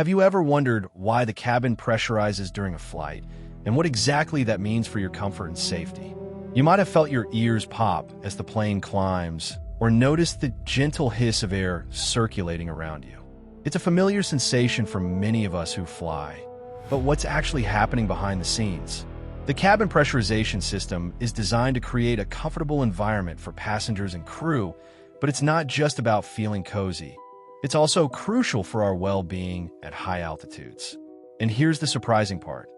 Have you ever wondered why the cabin pressurizes during a flight, and what exactly that means for your comfort and safety? You might have felt your ears pop as the plane climbs, or noticed the gentle hiss of air circulating around you. It's a familiar sensation for many of us who fly, but what's actually happening behind the scenes? The cabin pressurization system is designed to create a comfortable environment for passengers and crew, but it's not just about feeling cozy. It's also crucial for our well-being at high altitudes. And here's the surprising part.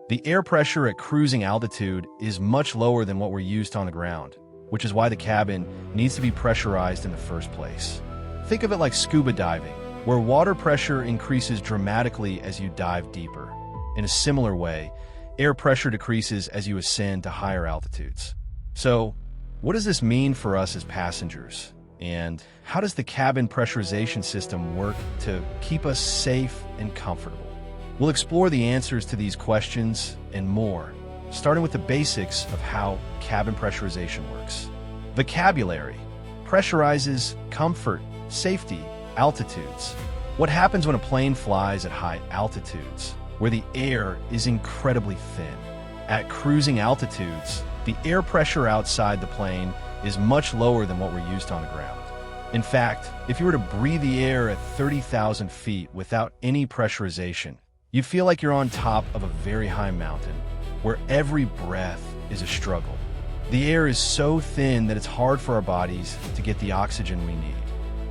The air pressure at cruising altitude is much lower than what we're used to on the ground, which is why the cabin needs to be pressurized in the first place. Think of it like scuba diving, where water pressure increases dramatically as you dive deeper. In a similar way, air pressure decreases as you ascend to higher altitudes. So, what does this mean for us as passengers? And how does the cabin pressurization system work to keep us safe and comfortable? We'll explore the answers to these questions and more, starting with the basics of how cabin pressurization works. Vocabulary: pressurizes, comfort, safety, altitudes. What happens when a plane flies at high altitudes, where the air is incredibly thin? At cruising altitudes, the air pressure outside the plane is much lower than what we're used to on the ground. In fact, if you were to breathe the air at 30,000 feet without any pressurization, you'd feel like you're on top of a very high mountain, where every breath is a struggle. The air is so thin that it's hard for our bodies to get the oxygen we need.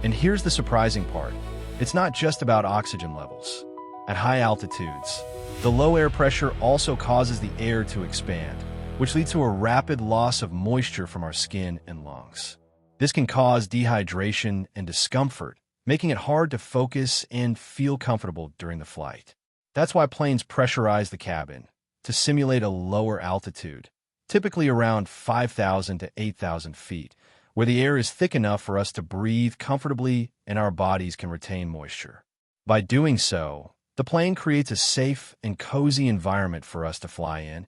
And here's the surprising part. It's not just about oxygen levels. At high altitudes, the low air pressure also causes the air to expand, which leads to a rapid loss of moisture from our skin and lungs. This can cause dehydration and discomfort, making it hard to focus and feel comfortable during the flight. That's why planes pressurize the cabin, to simulate a lower altitude, typically around 5,000 to 8,000 feet, where the air is thick enough for us to breathe comfortably and our bodies can retain moisture. By doing so, the plane creates a safe and cozy environment for us to fly in,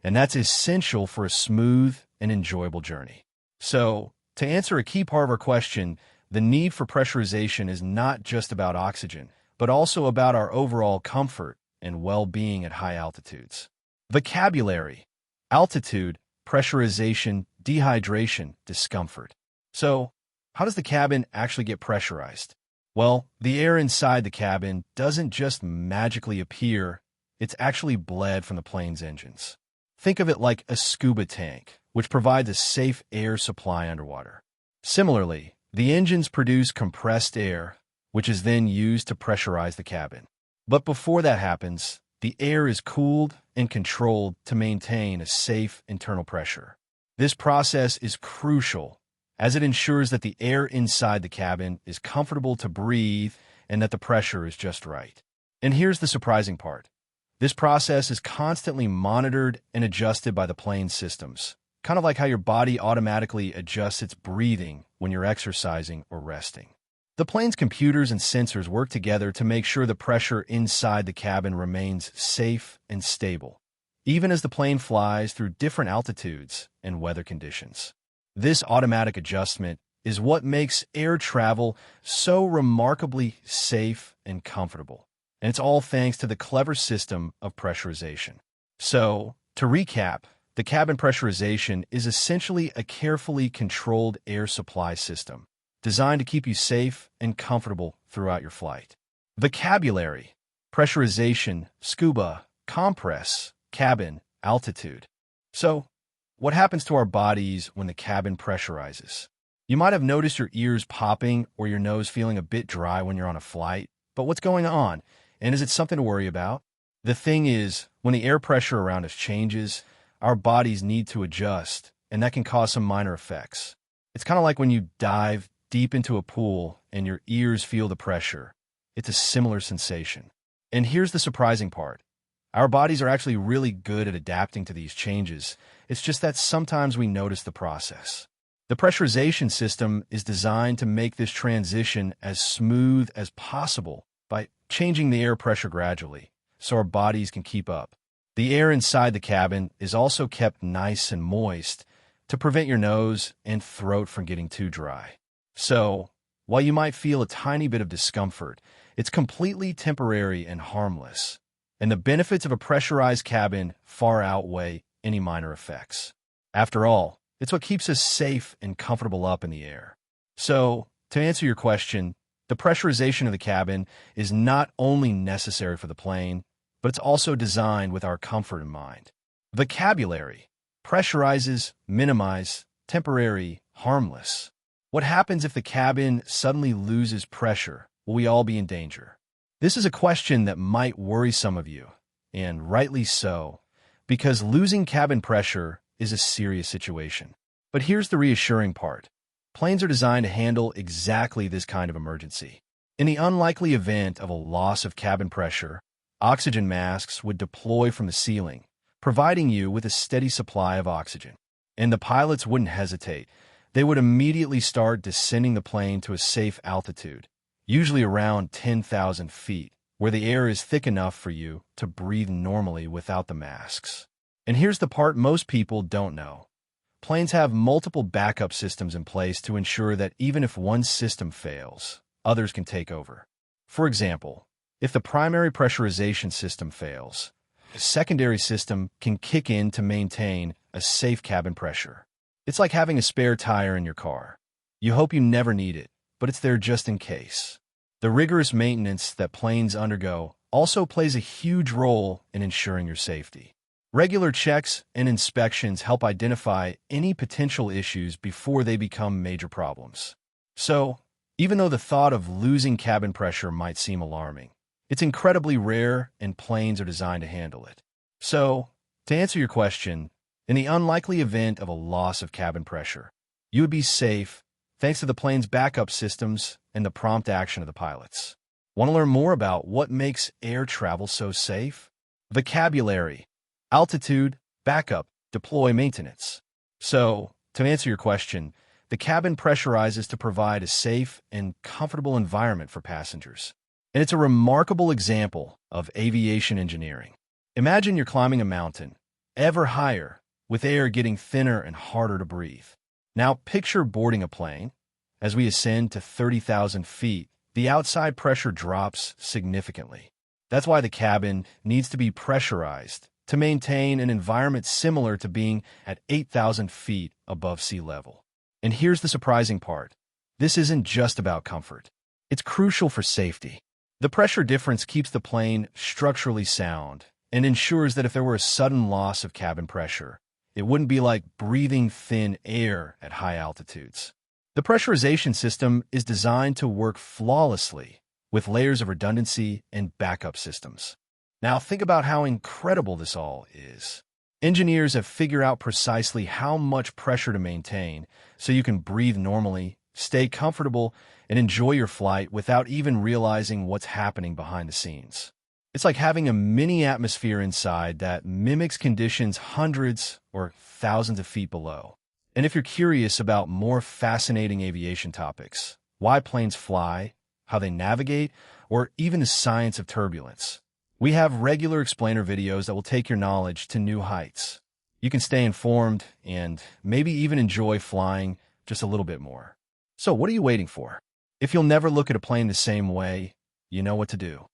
and that's essential for a smooth and enjoyable journey. So, to answer a key part of our question, the need for pressurization is not just about oxygen, but also about our overall comfort and well-being at high altitudes. Vocabulary: altitude, pressurization, dehydration, discomfort. So, how does the cabin actually get pressurized? Well, the air inside the cabin doesn't just magically appear, it's actually bled from the plane's engines. Think of it like a scuba tank, which provides a safe air supply underwater. Similarly, the engines produce compressed air, which is then used to pressurize the cabin. But before that happens, the air is cooled and controlled to maintain a safe internal pressure. This process is crucial, as it ensures that the air inside the cabin is comfortable to breathe and that the pressure is just right. And here's the surprising part. This process is constantly monitored and adjusted by the plane's systems, kind of like how your body automatically adjusts its breathing when you're exercising or resting. The plane's computers and sensors work together to make sure the pressure inside the cabin remains safe and stable, even as the plane flies through different altitudes and weather conditions. This automatic adjustment is what makes air travel so remarkably safe and comfortable. And it's all thanks to the clever system of pressurization. So, to recap, the cabin pressurization is essentially a carefully controlled air supply system designed to keep you safe and comfortable throughout your flight. Vocabulary: pressurization, scuba, compress, cabin, altitude. So, what happens to our bodies when the cabin pressurizes? You might have noticed your ears popping or your nose feeling a bit dry when you're on a flight, but what's going on? And is it something to worry about? The thing is, when the air pressure around us changes, our bodies need to adjust, and that can cause some minor effects. It's kind of like when you dive deep into a pool and your ears feel the pressure. It's a similar sensation. And here's the surprising part. Our bodies are actually really good at adapting to these changes. It's just that sometimes we notice the process. The pressurization system is designed to make this transition as smooth as possible by changing the air pressure gradually, so our bodies can keep up. The air inside the cabin is also kept nice and moist to prevent your nose and throat from getting too dry. So, while you might feel a tiny bit of discomfort, It's completely temporary and harmless, and the benefits of a pressurized cabin far outweigh any minor effects. After all, it's what keeps us safe and comfortable up in the air. So, to answer your question, the pressurization of the cabin is not only necessary for the plane, but it's also designed with our comfort in mind. Vocabulary: pressurizes, minimize, temporary, harmless. What happens if the cabin suddenly loses pressure? Will we all be in danger? This is a question that might worry some of you, and rightly so, because losing cabin pressure is a serious situation. But here's the reassuring part. Planes are designed to handle exactly this kind of emergency. In the unlikely event of a loss of cabin pressure, oxygen masks would deploy from the ceiling, providing you with a steady supply of oxygen. And the pilots wouldn't hesitate. They would immediately start descending the plane to a safe altitude, usually around 10,000 feet, where the air is thick enough for you to breathe normally without the masks. And here's the part most people don't know. Planes have multiple backup systems in place to ensure that even if one system fails, others can take over. For example, if the primary pressurization system fails, a secondary system can kick in to maintain a safe cabin pressure. It's like having a spare tire in your car. You hope you never need it, but it's there just in case. The rigorous maintenance that planes undergo also plays a huge role in ensuring your safety. Regular checks and inspections help identify any potential issues before they become major problems. So, even though the thought of losing cabin pressure might seem alarming, it's incredibly rare and planes are designed to handle it. So, to answer your question, in the unlikely event of a loss of cabin pressure, you would be safe thanks to the plane's backup systems and the prompt action of the pilots. Want to learn more about what makes air travel so safe? Vocabulary: altitude, backup, deploy, maintenance. So, to answer your question, the cabin pressurizes to provide a safe and comfortable environment for passengers. And it's a remarkable example of aviation engineering. Imagine you're climbing a mountain, ever higher, with air getting thinner and harder to breathe. Now picture boarding a plane. As we ascend to 30,000 feet, the outside pressure drops significantly. That's why the cabin needs to be pressurized to maintain an environment similar to being at 8,000 feet above sea level. And here's the surprising part. This isn't just about comfort. It's crucial for safety. The pressure difference keeps the plane structurally sound and ensures that if there were a sudden loss of cabin pressure, it wouldn't be like breathing thin air at high altitudes. The pressurization system is designed to work flawlessly with layers of redundancy and backup systems. Now think about how incredible this all is. Engineers have figured out precisely how much pressure to maintain so you can breathe normally, stay comfortable, and enjoy your flight without even realizing what's happening behind the scenes. It's like having a mini atmosphere inside that mimics conditions hundreds or thousands of feet below. And if you're curious about more fascinating aviation topics, why planes fly, how they navigate, or even the science of turbulence, we have regular explainer videos that will take your knowledge to new heights. You can stay informed and maybe even enjoy flying just a little bit more. So what are you waiting for? If you'll never look at a plane the same way, you know what to do.